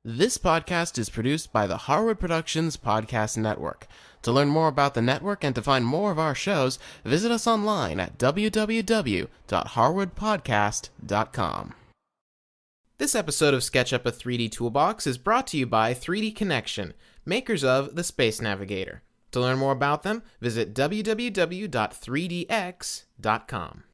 This podcast is produced by the Harwood Productions Podcast Network. To learn more about the network and to find more of our shows, visit us online at www.harwoodpodcast.com. This episode of Sketchup a 3D Toolbox is brought to you by 3D Connection, makers of the Space Navigator. To learn more about them, visit www.3dx.com.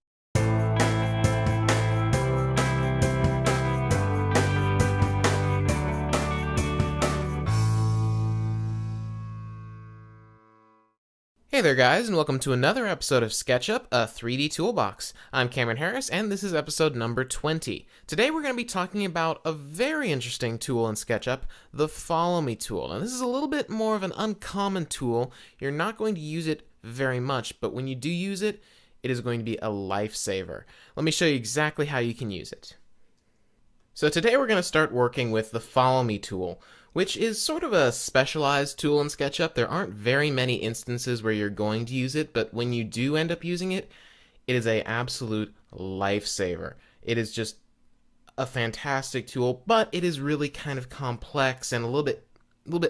Hey there guys, and welcome to another episode of Sketchup, a 3D Toolbox. I'm Cameron Harris, and this is episode number 20. Today we're going to be talking about a very interesting tool in Sketchup, the Follow Me tool. Now this is a little bit more of an uncommon tool. You're not going to use it very much, but when you do use it, it is going to be a lifesaver. Let me show you exactly how you can use it. So today we're going to start working with the Follow Me tool, which is sort of a specialized tool in SketchUp. There aren't very many instances where you're going to use it, but when you do end up using it, it is an absolute lifesaver. It is just a fantastic tool, but it is really kind of complex and a little bit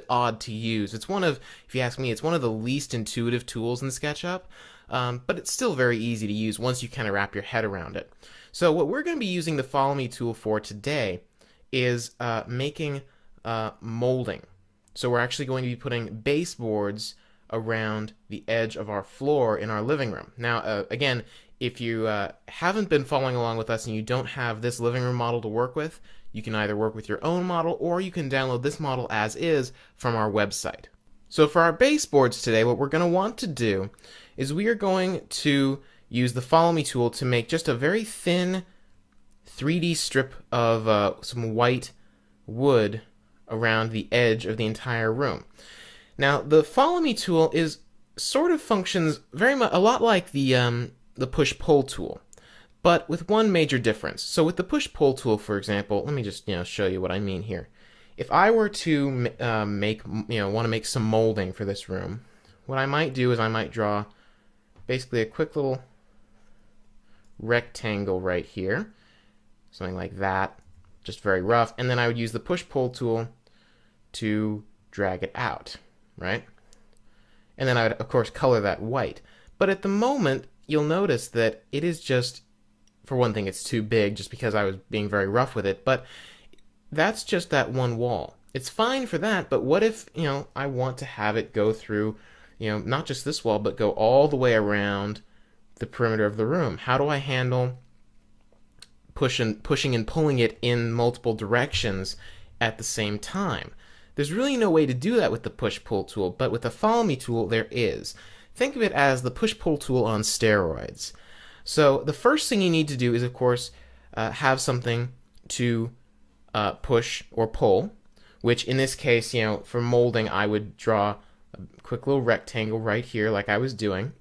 odd to use. It's one of, if you ask me, it's one of the least intuitive tools in SketchUp, but it's still very easy to use once you kind of wrap your head around it. So what we're going to be using the Follow Me tool for today is making molding. So we're actually going to be putting baseboards around the edge of our floor in our living room. Now, again, if you haven't been following along with us and you don't have this living room model to work with, you can either work with your own model or you can download this model as is from our website. So for our baseboards today, what we're going to want to do is we are going to use the Follow Me tool to make just a very thin 3D strip of some white wood around the edge of the entire room. Now, the Follow Me tool is sort of functions very much a lot like the push-pull tool, but with one major difference. So with the push-pull tool, for example, let me just show you what I mean here. If I were to want to make some molding for this room, what I might do is I might draw basically a quick little rectangle right here, something like that, just very rough, and then I would use the push-pull tool to drag it out, right? And then I would, of course, color that white. But at the moment, you'll notice that it is just, for one thing, it's too big just because I was being very rough with it, but that's just that one wall. It's fine for that, but what if, I want to have it go through, not just this wall, but go all the way around the perimeter of the room? How do I handle pushing and pulling it in multiple directions at the same time? There's really no way to do that with the push-pull tool, but with the Follow Me tool, there is. Think of it as the push-pull tool on steroids. So the first thing you need to do is, of course, have something to push or pull, which in this case, for molding, I would draw a quick little rectangle right here like I was doing.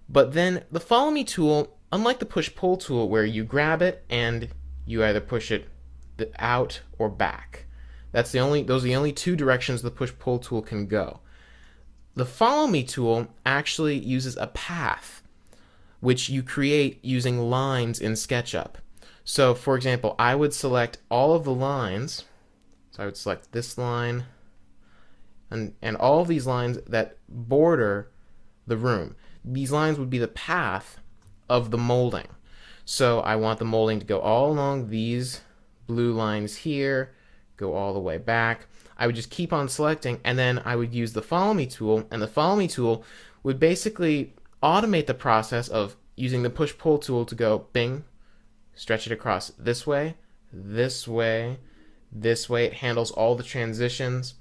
But then the Follow Me tool, unlike the push-pull tool where you grab it and you either push it out or back. Those are the only two directions the push-pull tool can go. The Follow Me tool actually uses a path, which you create using lines in SketchUp. So, for example, I would select all of the lines. So I would select this line and all of these lines that border the room. These lines would be the path of the molding. So I want the molding to go all along these blue lines here, go all the way back. I would just keep on selecting, and then I would use the Follow Me tool, and the Follow Me tool would basically automate the process of using the push-pull tool to go bing, stretch it across this way, this way, this way. It handles all the transitions.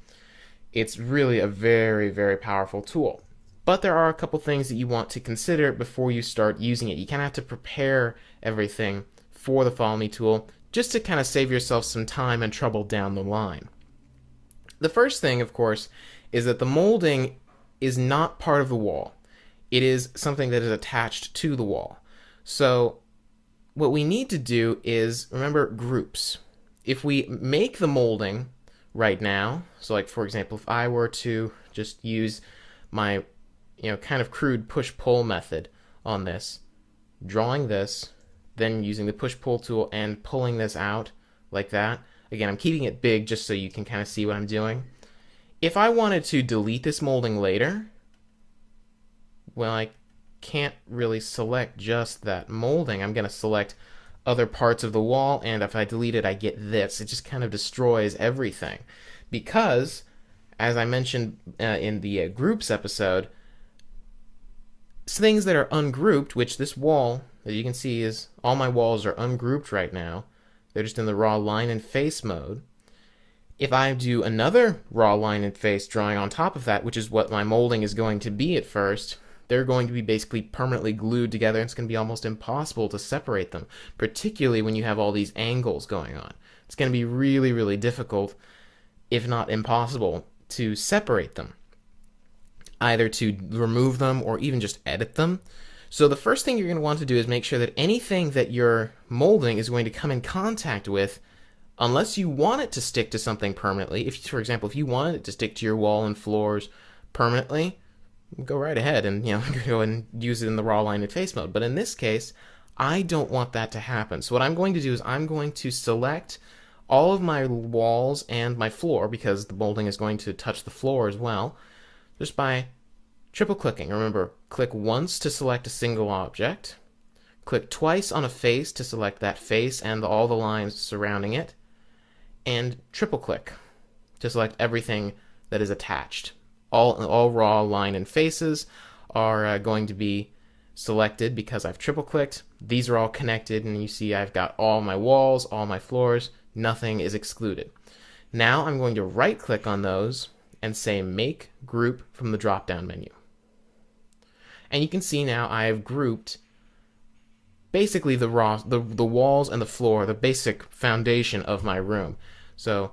It's really a very, very powerful tool. But there are a couple things that you want to consider before you start using it. You kind of have to prepare everything for the Follow Me tool just to kind of save yourself some time and trouble down the line. The first thing, of course, is that the molding is not part of the wall. It is something that is attached to the wall. So what we need to do is, remember, groups. If we make the molding right now, so like for example, if I were to just use my kind of crude push-pull method on this, drawing this, then using the push-pull tool and pulling this out like that, Again, I'm keeping it big just so you can kind of see what I'm doing. If I wanted to delete this molding later, well, I can't really select just that molding. I'm going to select other parts of the wall, and if I delete it, I get this. It just kind of destroys everything. Because, as I mentioned in the groups episode, things that are ungrouped, which this wall, as you can see, is all my walls are ungrouped right now. They're just in the raw line and face mode. If I do another raw line and face drawing on top of that, which is what my molding is going to be at first, they're going to be basically permanently glued together, and it's going to be almost impossible to separate them, particularly when you have all these angles going on. It's going to be really, really difficult, if not impossible, to separate them, either to remove them or even just edit them. So the first thing you're going to want to do is make sure that anything that you're molding is going to come in contact with, unless you want it to stick to something permanently. If, for example, if you wanted it to stick to your wall and floors permanently, go right ahead and go and use it in the raw line and face mode. But in this case, I don't want that to happen. So what I'm going to do is I'm going to select all of my walls and my floor, because the molding is going to touch the floor as well, just by triple clicking. Remember, click once to select a single object, click twice on a face to select that face and all the lines surrounding it, and triple click to select everything that is attached. All raw line and faces are going to be selected because I've triple clicked. These are all connected, and you see I've got all my walls, all my floors, nothing is excluded. Now I'm going to right click on those and say Make Group from the drop down menu. And you can see now I have grouped basically the walls and the floor, the basic foundation of my room. So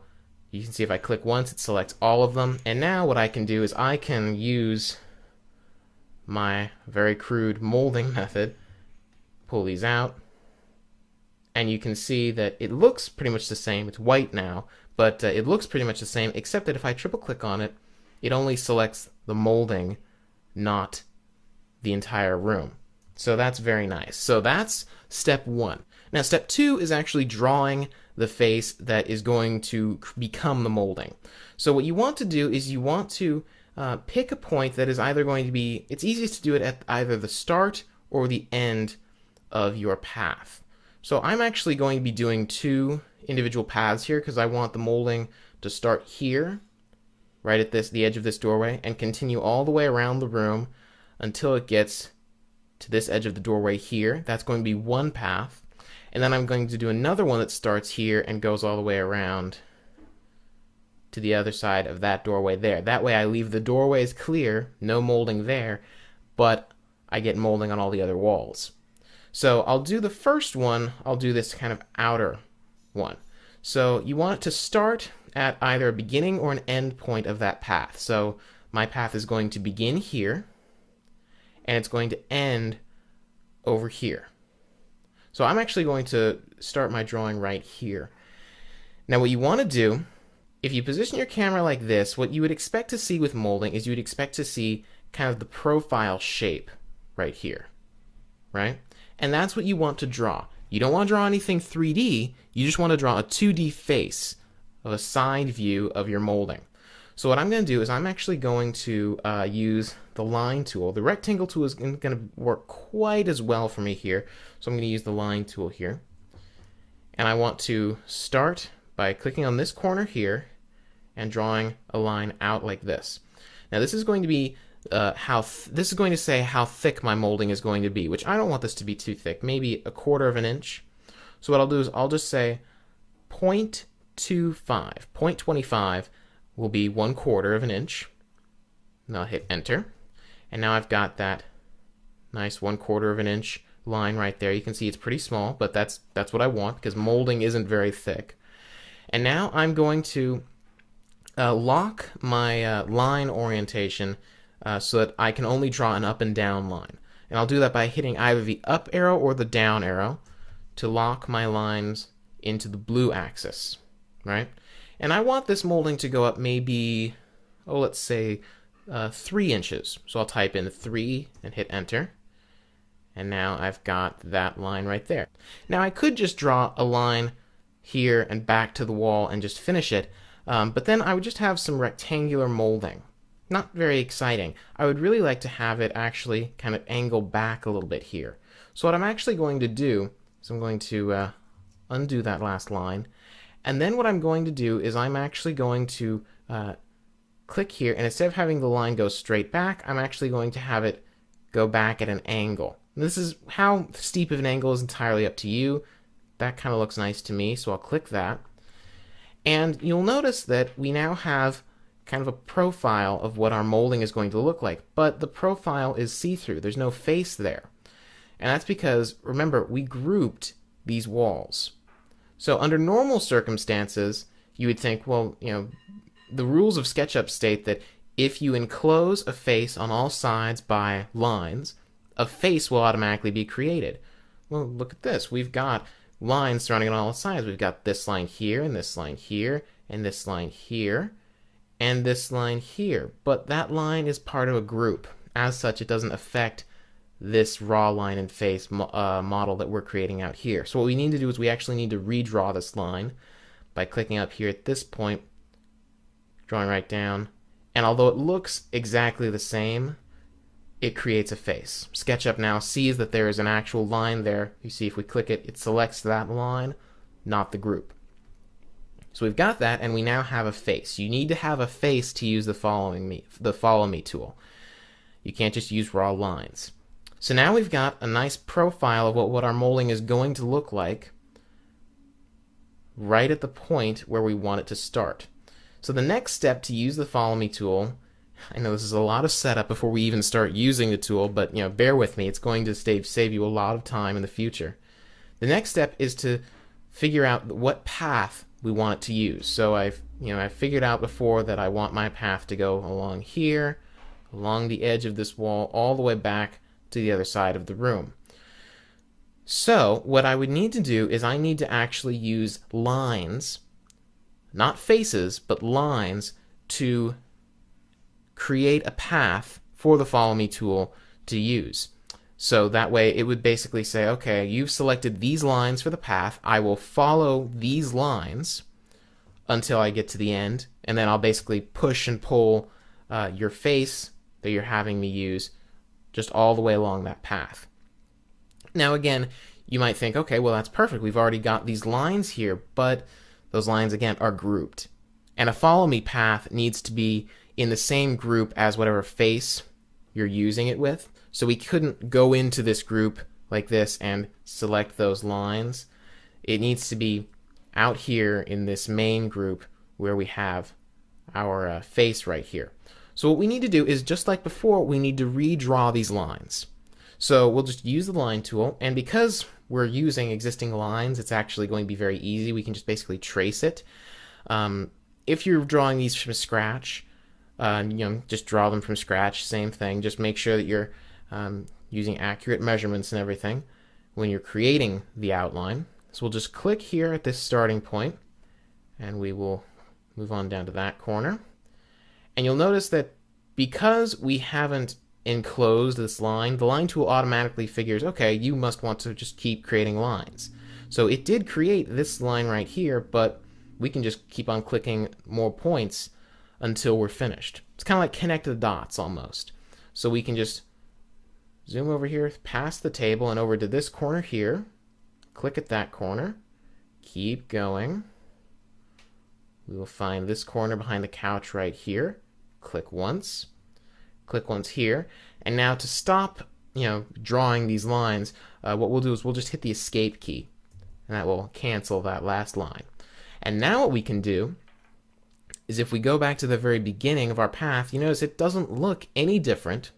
you can see if I click once, it selects all of them. And now what I can do is I can use my very crude molding method, pull these out, and you can see that it looks pretty much the same. It's white now, but it looks pretty much the same, except that if I triple click on it, it only selects the molding, not the entire room. So that's very nice. So that's step one. Now step two is actually drawing the face that is going to become the molding. So what you want to do is you want to pick a point that is either going to be, it's easiest to do it at either the start or the end of your path. So I'm actually going to be doing two individual paths here because I want the molding to start here, right at the edge of this doorway, and continue all the way around the room until it gets to this edge of the doorway here. That's going to be one path. And then I'm going to do another one that starts here and goes all the way around to the other side of that doorway there. That way I leave the doorways clear, no molding there, but I get molding on all the other walls. So I'll do the first one, I'll do this kind of outer one. So you want it to start at either a beginning or an end point of that path. So my path is going to begin here, and it's going to end over here. So I'm actually going to start my drawing right here. Now what you want to do, if you position your camera like this, what you would expect to see with molding is you would expect to see kind of the profile shape right here, right? And that's what you want to draw. You don't want to draw anything 3D, you just want to draw a 2D face of a side view of your molding. So what I'm going to do is I'm actually going to use the line tool. The rectangle tool is going to work quite as well for me here. So I'm going to use the line tool here. And I want to start by clicking on this corner here and drawing a line out like this. Now this is going to be this is going to say how thick my molding is going to be, which I don't want this to be too thick, maybe 1/4 of an inch. So what I'll do is I'll just say 0.25, 0.25 will be 1/4 of an inch. And I'll hit enter. And now I've got that nice 1/4 of an inch line right there. You can see it's pretty small, but that's what I want because molding isn't very thick. And now I'm going to lock my line orientation so that I can only draw an up and down line. And I'll do that by hitting either the up arrow or the down arrow to lock my lines into the blue axis, right? And I want this molding to go up maybe, let's say 3 inches. So I'll type in 3 and hit enter. And now I've got that line right there. Now I could just draw a line here and back to the wall and just finish it. But then I would just have some rectangular molding. Not very exciting. I would really like to have it actually kind of angle back a little bit here. So what I'm actually going to do is I'm going to undo that last line. And then what I'm going to do is I'm actually going to click here, and instead of having the line go straight back, I'm actually going to have it go back at an angle. This is how steep of an angle is entirely up to you. That kind of looks nice to me, so I'll click that. And you'll notice that we now have kind of a profile of what our molding is going to look like, but the profile is see-through. There's no face there. And that's because, remember, we grouped these walls. So under normal circumstances, you would think, well, the rules of SketchUp state that if you enclose a face on all sides by lines, a face will automatically be created. Well, look at this. We've got lines surrounding on all sides. We've got this line here, and this line here, and this line here, and this line here. But that line is part of a group. As such, it doesn't affect this raw line and face model that we're creating out here. So what we need to do is we actually need to redraw this line by clicking up here at this point, drawing right down, and although it looks exactly the same, it creates a face. SketchUp now sees that there is an actual line there. You see if we click it, it selects that line, not the group. So we've got that, and we now have a face. You need to have a face to use the Follow Me tool. You can't just use raw lines. So now we've got a nice profile of what our molding is going to look like right at the point where we want it to start. So the next step to use the Follow Me tool, I know this is a lot of setup before we even start using the tool, but bear with me, it's going to save you a lot of time in the future. The next step is to figure out what path we want it to use. So I've figured out before that I want my path to go along here, along the edge of this wall, all the way back to the other side of the room. So what I would need to do is I need to actually use lines, not faces, but lines, to create a path for the Follow Me tool to use. So that way it would basically say, okay, you've selected these lines for the path, I will follow these lines until I get to the end, and then I'll basically push and pull your face that you're having me use just all the way along that path. Now again, you might think, okay, well that's perfect, we've already got these lines here, but those lines again are grouped. And a Follow Me path needs to be in the same group as whatever face you're using it with. So we couldn't go into this group like this and select those lines. It needs to be out here in this main group where we have our face right here. So what we need to do is, just like before, we need to redraw these lines. So we'll just use the line tool, and because we're using existing lines, it's actually going to be very easy. We can just basically trace it. If you're drawing these from scratch, just draw them from scratch, same thing. Just make sure that you're using accurate measurements and everything when you're creating the outline. So we'll just click here at this starting point, and we will move on down to that corner. And you'll notice that because we haven't enclosed this line, the line tool automatically figures, okay, you must want to just keep creating lines. So it did create this line right here, but we can just keep on clicking more points until we're finished. It's kind of like connect the dots almost. So we can just zoom over here past the table and over to this corner here, click at that corner, keep going. We will find this corner behind the couch right here. Click once here, and now to stop drawing these lines, what we'll do is we'll just hit the escape key, and that will cancel that last line. And now what we can do is, if we go back to the very beginning of our path, you notice it doesn't look any different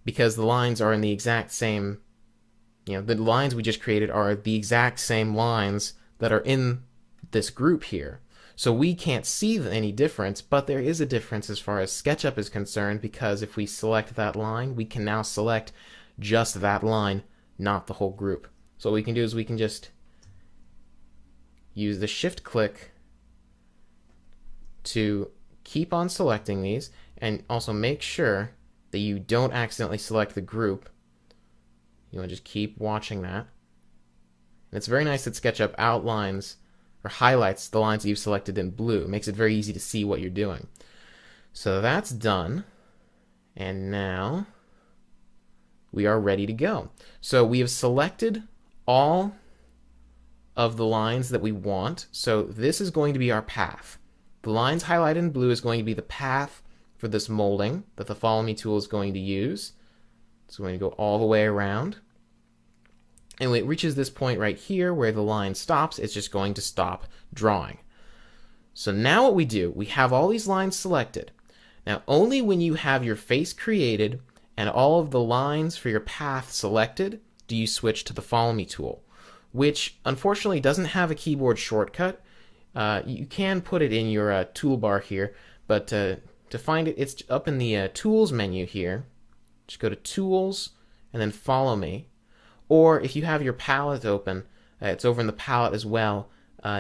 because the lines are in the exact same, the lines we just created are the exact same lines that are in this group here. So we can't see any difference, but there is a difference as far as SketchUp is concerned, because if we select that line, we can now select just that line, not the whole group. So what we can do is we can just use the shift click to keep on selecting these, and also make sure that you don't accidentally select the group. You want to just keep watching that. And it's very nice that SketchUp outlines or highlights the lines that you've selected in blue. It makes it very easy to see what you're doing. So that's done. And now we are ready to go. So we have selected all of the lines that we want. So this is going to be our path. The lines highlighted in blue is going to be the path for this molding that the Follow Me tool is going to use. It's going to go all the way around. And when it reaches this point right here where the line stops, it's just going to stop drawing. So now what we do, we have all these lines selected. Now only when you have your face created and all of the lines for your path selected do you switch to the Follow Me tool, which unfortunately doesn't have a keyboard shortcut. You can put it in your toolbar here, but to find it, it's up in the Tools menu here. Just go to Tools and then Follow Me. Or if you have your palette open, it's over in the palette as well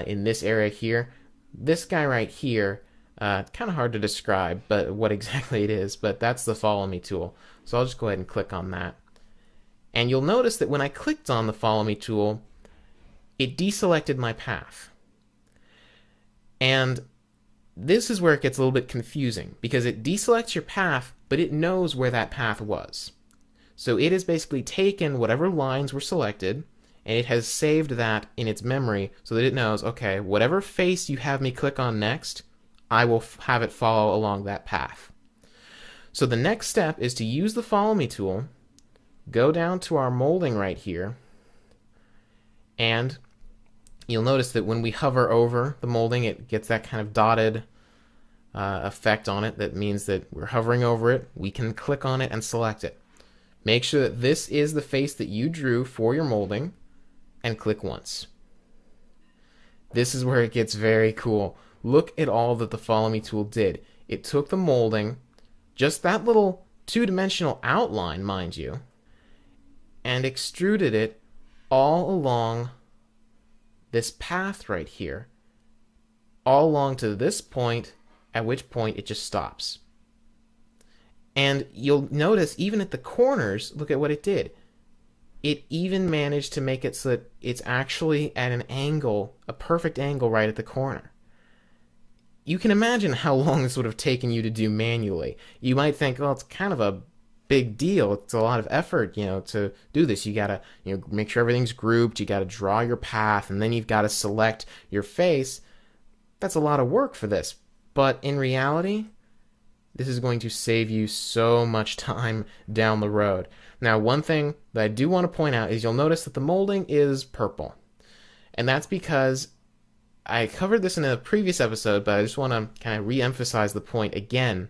in this area here. This guy right here, kind of hard to describe but what exactly it is, but that's the Follow Me tool. So I'll just go ahead and click on that. And you'll notice that when I clicked on the Follow Me tool, it deselected my path. And this is where it gets a little bit confusing, because it deselects your path, but it knows where that path was. So it has basically taken whatever lines were selected, and it has saved that in its memory so that it knows, okay, whatever face you have me click on next, I will have it follow along that path. So the next step is to use the Follow Me tool, go down to our molding right here, and you'll notice that when we hover over the molding, it gets that kind of dotted effect on it. That means that we're hovering over it. We can click on it and select it. Make sure that this is the face that you drew for your molding, and click once. This is where it gets very cool. Look at all that the Follow Me tool did. It took the molding, just that little two-dimensional outline, mind you, and extruded it all along this path right here, all along to this point, at which point it just stops. And you'll notice even at the corners, look at what it did. It even managed to make it so that it's actually at an angle, a perfect angle right at the corner. You can imagine how long this would have taken you to do manually. You might think, well, it's kind of a big deal. It's a lot of effort, to do this. You gotta, make sure everything's grouped. You gotta draw your path, and then you've got to select your face. That's a lot of work for this. But in reality, this is going to save you so much time down the road. Now, one thing that I do want to point out is you'll notice that the molding is purple. And that's because I covered this in a previous episode, but I just want to kind of re-emphasize the point again,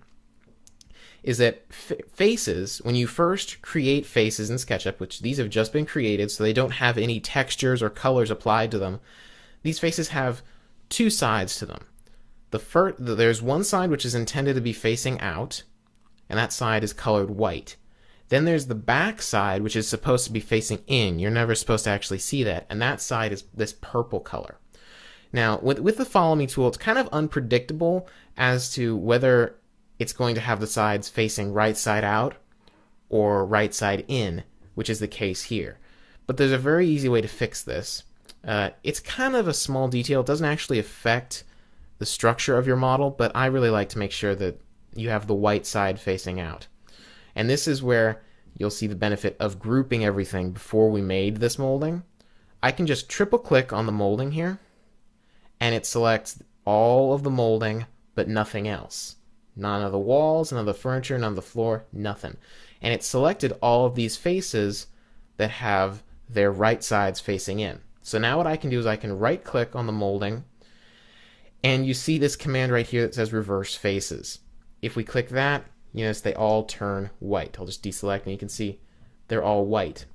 is that faces, when you first create faces in Sketchup, which these have just been created, so they don't have any textures or colors applied to them, these faces have two sides to them. There's one side which is intended to be facing out, and that side is colored white. Then there's the back side, which is supposed to be facing in. You're never supposed to actually see that, and that side is this purple color. Now, with the Follow Me tool, it's kind of unpredictable as to whether it's going to have the sides facing right side out or right side in, which is the case here. But there's a very easy way to fix this. It's kind of a small detail. It doesn't actually affect the structure of your model, but I really like to make sure that you have the white side facing out. And this is where you'll see the benefit of grouping everything before we made this molding. I can just triple click on the molding here, and it selects all of the molding but nothing else. None of the walls, none of the furniture, none of the floor, nothing. And it selected all of these faces that have their right sides facing in. So now what I can do is I can right click on the molding, and you see this command right here that says reverse faces. If we click that, you notice they all turn white. I'll just deselect and you can see they're all white.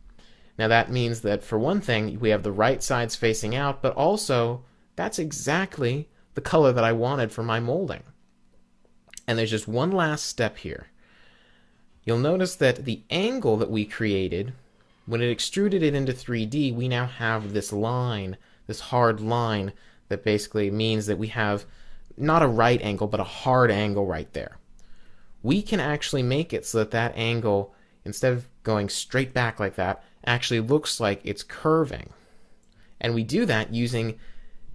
Now that means that for one thing, we have the right sides facing out, but also that's exactly the color that I wanted for my molding. And there's just one last step here. You'll notice that the angle that we created, when it extruded it into 3D, we now have this line, this hard line, that basically means that we have not a right angle, but a hard angle right there. We can actually make it so that that angle, instead of going straight back like that, actually looks like it's curving. And we do that using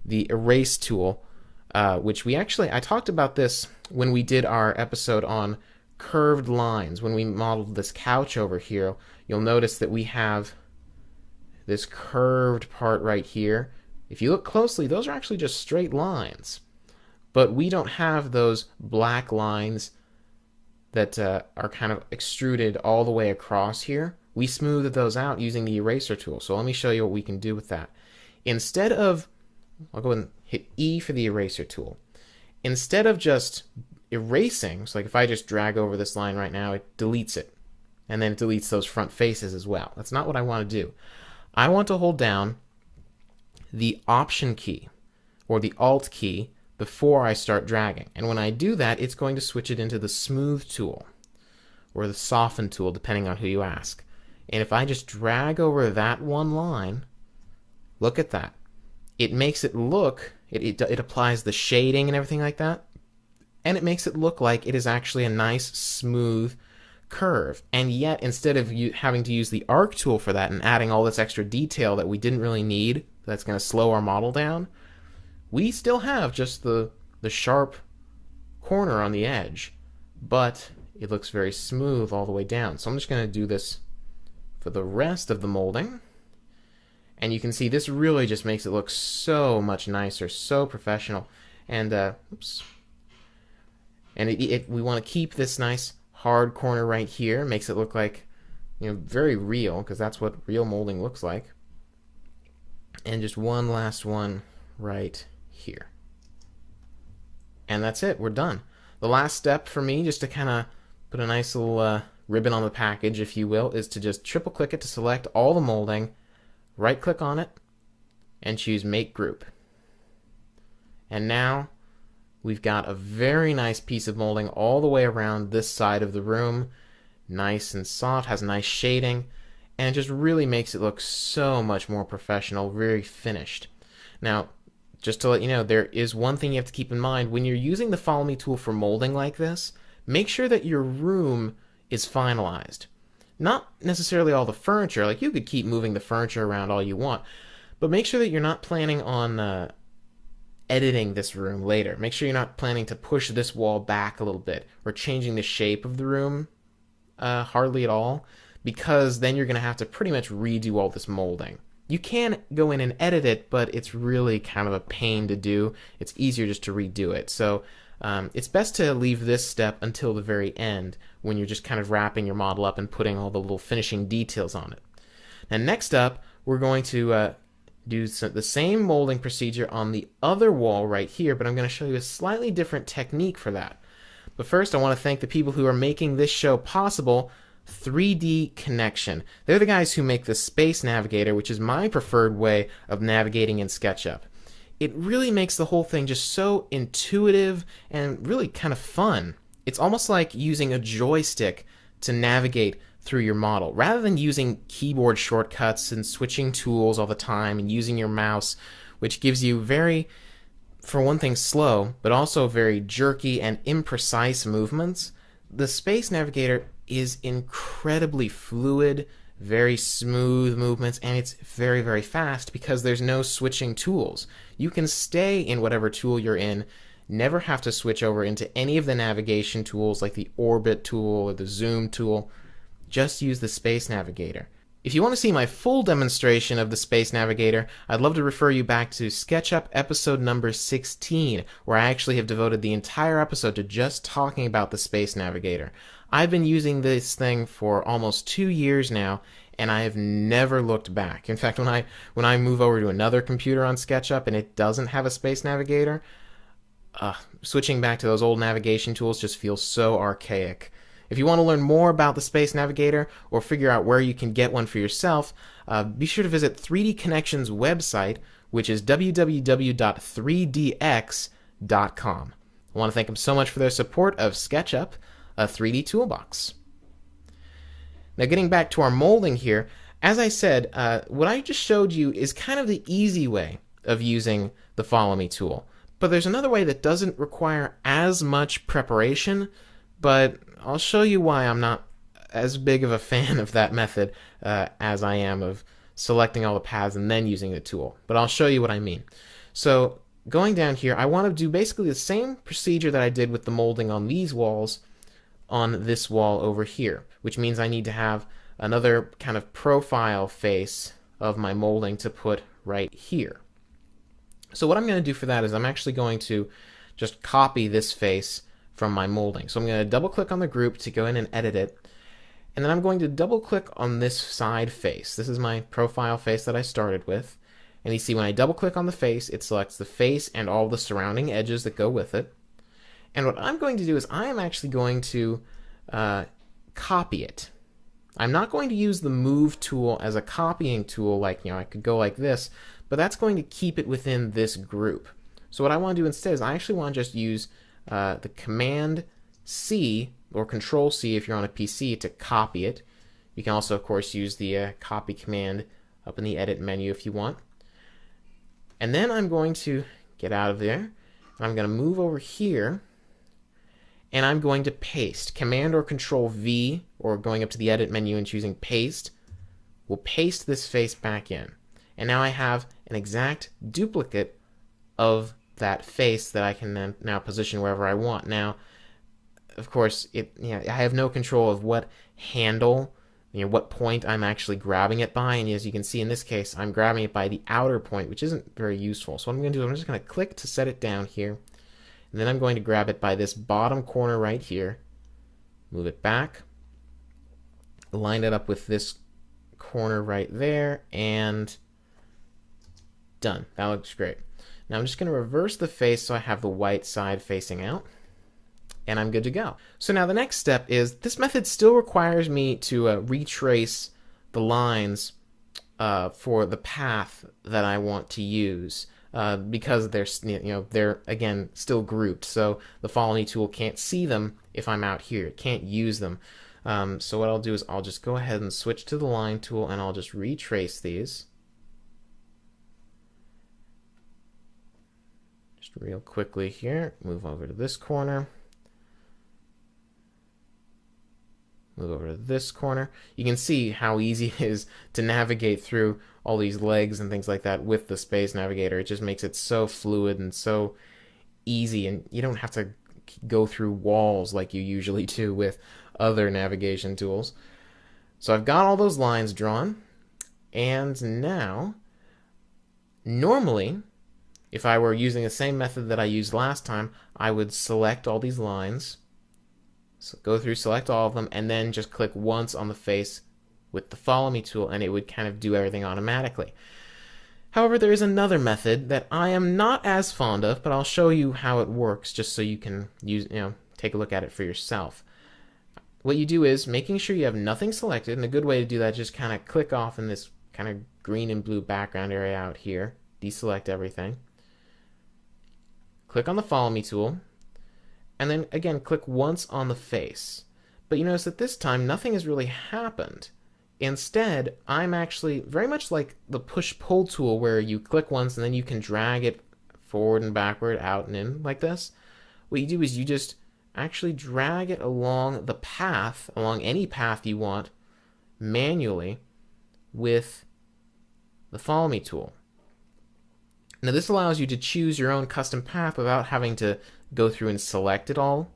the erase tool, which I talked about this when we did our episode on curved lines. When we modeled this couch over here, you'll notice that we have this curved part right here. If you look closely, those are actually just straight lines. But we don't have those black lines that are kind of extruded all the way across here. We smoothed those out using the eraser tool. So let me show you what we can do with that. Instead of, I'll go and hit E for the eraser tool. Instead of just erasing, so like if I just drag over this line right now, it deletes it. And then it deletes those front faces as well. That's not what I want to do. I want to hold down the Option key or the Alt key before I start dragging. And when I do that, it's going to switch it into the Smooth tool or the Soften tool, depending on who you ask. And if I just drag over that one line, look at that. It makes it look, it applies the shading and everything like that, and it makes it look like it is actually a nice, smooth curve. And yet, instead of having to use the Arc tool for that and adding all this extra detail that we didn't really need, that's going to slow our model down, we still have just the sharp corner on the edge, but it looks very smooth all the way down. So I'm just going to do this for the rest of the molding. And you can see this really just makes it look so much nicer, so professional. And oops. And we want to keep this nice hard corner right here. Makes it look like, very real, because that's what real molding looks like. And just one last one right here. And that's it. We're done. The last step for me, just to kind of put a nice little ribbon on the package, if you will, is to just triple click it to select all the molding, right click on it, and choose Make Group. And now we've got a very nice piece of molding all the way around this side of the room. Nice and soft, has nice shading, and it just really makes it look so much more professional, very finished. Now, just to let you know, there is one thing you have to keep in mind. When you're using the Follow Me tool for molding like this, make sure that your room is finalized. Not necessarily all the furniture, like you could keep moving the furniture around all you want, but make sure that you're not planning on editing this room later. Make sure you're not planning to push this wall back a little bit or changing the shape of the room hardly at all, because then you're going to have to pretty much redo all this molding. You can go in and edit it, but it's really kind of a pain to do. It's easier just to redo it. So it's best to leave this step until the very end, when you're just kind of wrapping your model up and putting all the little finishing details on it. Now next up, we're going to do the same molding procedure on the other wall right here, but I'm going to show you a slightly different technique for that. But first, I want to thank the people who are making this show possible, 3D Connection. They're the guys who make the Space Navigator, which is my preferred way of navigating in SketchUp. It really makes the whole thing just so intuitive and really kind of fun. It's almost like using a joystick to navigate through your model, rather than using keyboard shortcuts and switching tools all the time and using your mouse, which gives you very, for one thing, slow, but also very jerky and imprecise movements. The Space Navigator is incredibly fluid, very smooth movements, and it's very, very fast because there's no switching tools. You can stay in whatever tool you're in, never have to switch over into any of the navigation tools like the Orbit tool or the Zoom tool. Just use the Space Navigator. If you want to see my full demonstration of the Space Navigator, I'd love to refer you back to SketchUp episode number 16, where I actually have devoted the entire episode to just talking about the Space Navigator. I've been using this thing for almost 2 years now, and I have never looked back. In fact, when I move over to another computer on SketchUp and it doesn't have a Space Navigator, switching back to those old navigation tools just feels so archaic. If you want to learn more about the Space Navigator or figure out where you can get one for yourself, be sure to visit 3D Connection's website, which is www.3dx.com. I want to thank them so much for their support of SketchUp, a 3D toolbox. Now, getting back to our molding here, as I said, what I just showed you is kind of the easy way of using the Follow Me tool. But there's another way that doesn't require as much preparation, but I'll show you why I'm not as big of a fan of that method as I am of selecting all the paths and then using the tool. But I'll show you what I mean. So going down here, I want to do basically the same procedure that I did with the molding on these walls on this wall over here, which means I need to have another kind of profile face of my molding to put right here. So what I'm going to do for that is I'm actually going to just copy this face from my molding. So I'm going to double click on the group to go in and edit it. And then I'm going to double click on this side face. This is my profile face that I started with. And you see when I double click on the face, it selects the face and all the surrounding edges that go with it. And what I'm going to do is I am actually going to copy it. I'm not going to use the move tool as a copying tool, like, I could go like this, but that's going to keep it within this group. So what I want to do instead is I actually want to just use the Command C or Control C if you're on a PC to copy it. You can also, of course, use the copy command up in the edit menu if you want. And then I'm going to get out of there, and I'm going to move over here, and I'm going to paste. Command or Control V, or going up to the edit menu and choosing paste, will paste this face back in. And now I have an exact duplicate of that face that I can then now position wherever I want. Now, of course, I have no control of what handle, what point I'm actually grabbing it by. And as you can see in this case, I'm grabbing it by the outer point, which isn't very useful. So what I'm going to do is I'm just going to click to set it down here. And then I'm going to grab it by this bottom corner right here, move it back, line it up with this corner right there, and done. That looks great. Now I'm just going to reverse the face so I have the white side facing out, and I'm good to go. So now the next step is this method still requires me to retrace the lines for the path that I want to use. Because they're again still grouped, so the Follow Me tool can't see them if I'm out here. It can't use them. So what I'll do is I'll just go ahead and switch to the Line tool, and I'll just retrace these. Just real quickly here, move over to this corner. Move over to this corner. You can see how easy it is to navigate through all these legs and things like that with the Space Navigator. It just makes it so fluid and so easy, and you don't have to go through walls like you usually do with other navigation tools. So I've got all those lines drawn, and now, normally, if I were using the same method that I used last time, I would select all these lines, so go through, select all of them, and then just click once on the face with the Follow Me tool, and it would kind of do everything automatically. However, there is another method that I am not as fond of, but I'll show you how it works just so you can take a look at it for yourself. What you do is making sure you have nothing selected, and a good way to do that is just kind of click off in this kind of green and blue background area out here, deselect everything, click on the Follow Me tool, and then again click once on the face. But you notice that this time nothing has really happened. Instead, I'm actually very much like the push-pull tool where you click once and then you can drag it forward and backward, out and in like this. What you do is you just actually drag it along the path, along any path you want, manually with the Follow Me tool. Now this allows you to choose your own custom path without having to go through and select it all.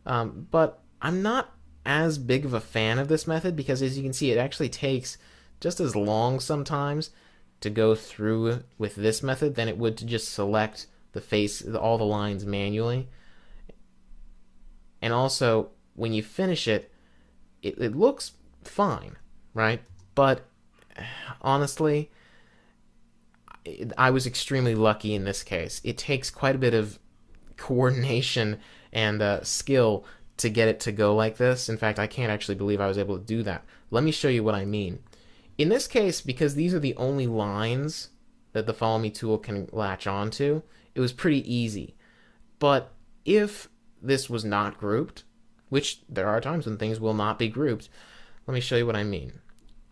But I'm not as big of a fan of this method because, as you can see, it actually takes just as long sometimes to go through with this method than it would to just select the face, all the lines manually. And also, when you finish it, it looks fine, right? But honestly, I was extremely lucky in this case. It takes quite a bit of coordination and skill to get it to go like this. In fact, I can't actually believe I was able to do that. Let me show you what I mean. In this case, because these are the only lines that the Follow Me tool can latch onto, it was pretty easy. But if this was not grouped, which there are times when things will not be grouped, let me show you what I mean.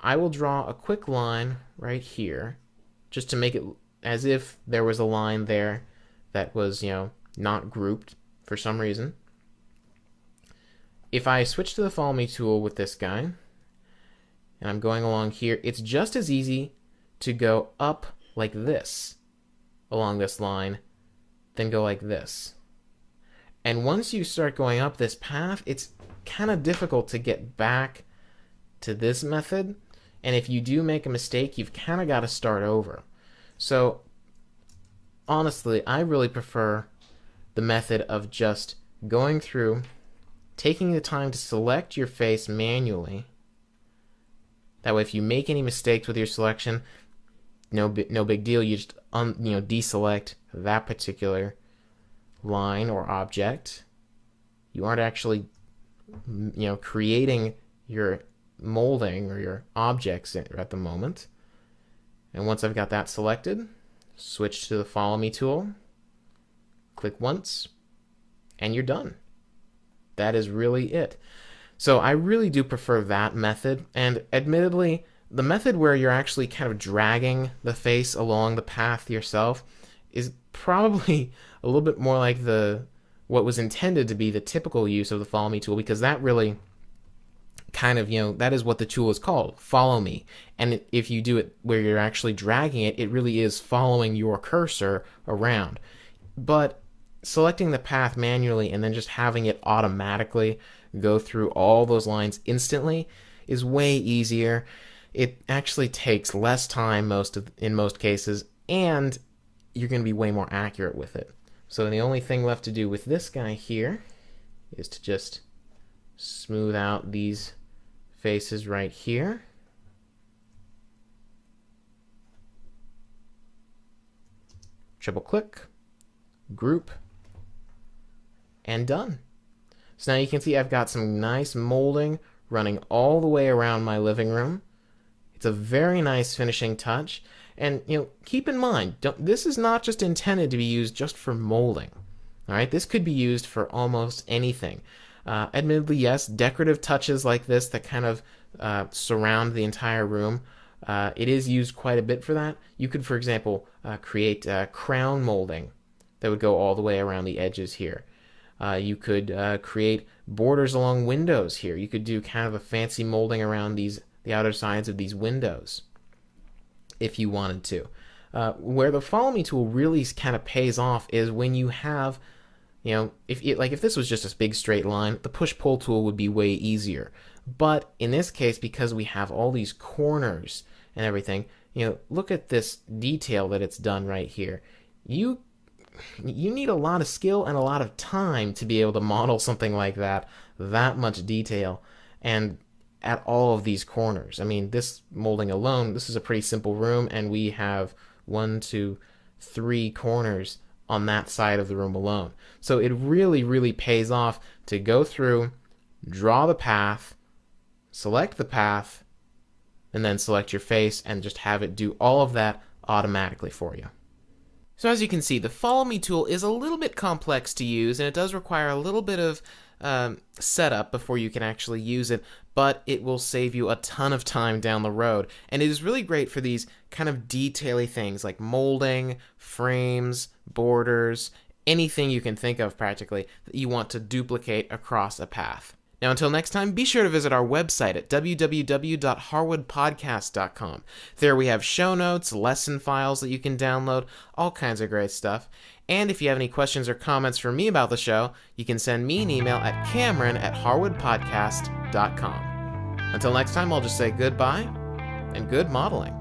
I will draw a quick line right here, just to make it as if there was a line there that was, not grouped for some reason. If I switch to the Follow Me tool with this guy, and I'm going along here, it's just as easy to go up like this along this line, then go like this. And once you start going up this path, it's kind of difficult to get back to this method. And if you do make a mistake, you've kind of got to start over. So honestly, I really prefer the method of just going through, taking the time to select your face manually. That way, if you make any mistakes with your selection, no big deal. You just deselect that particular line or object. You aren't actually creating your molding or your objects at the moment. And once I've got that selected, switch to the Follow Me tool, click once, and you're done. That is really it. So I really do prefer that method, and admittedly, the method where you're actually kind of dragging the face along the path yourself is probably a little bit more like what was intended to be the typical use of the Follow Me tool, because that really kind of, that is what the tool is called, Follow Me. And if you do it where you're actually dragging it, it really is following your cursor around. But selecting the path manually and then just having it automatically go through all those lines instantly is way easier. It actually takes less time in most cases, and you're going to be way more accurate with it. So the only thing left to do with this guy here is to just smooth out these faces right here. Triple click, group, and done. So now you can see I've got some nice molding running all the way around my living room. It's a very nice finishing touch. And keep in mind, this is not just intended to be used just for molding. All right, this could be used for almost anything. Admittedly, yes, decorative touches like this that kind of surround the entire room, it is used quite a bit for that. You could, for example, create crown molding that would go all the way around the edges here. You could create borders along windows here. You could do kind of a fancy molding around the outer sides of these windows if you wanted to. Where the Follow Me tool really kind of pays off is when you have, if this was just a big straight line, the Push-Pull tool would be way easier. But in this case, because we have all these corners and everything, look at this detail that it's done right here. You need a lot of skill and a lot of time to be able to model something like that much detail, and at all of these corners. I mean, this molding alone, this is a pretty simple room, and we have 1, 2, 3 corners on that side of the room alone. So it really, really pays off to go through, draw the path, select the path, and then select your face and just have it do all of that automatically for you. So as you can see, the Follow Me tool is a little bit complex to use, and it does require a little bit of setup before you can actually use it, but it will save you a ton of time down the road. And it is really great for these kind of detail-y things like molding, frames, borders, anything you can think of practically that you want to duplicate across a path. Now, until next time, be sure to visit our website at www.harwoodpodcast.com. There we have show notes, lesson files that you can download, all kinds of great stuff. And if you have any questions or comments for me about the show, you can send me an email at cameron@harwoodpodcast.com. Until next time, I'll just say goodbye and good modeling.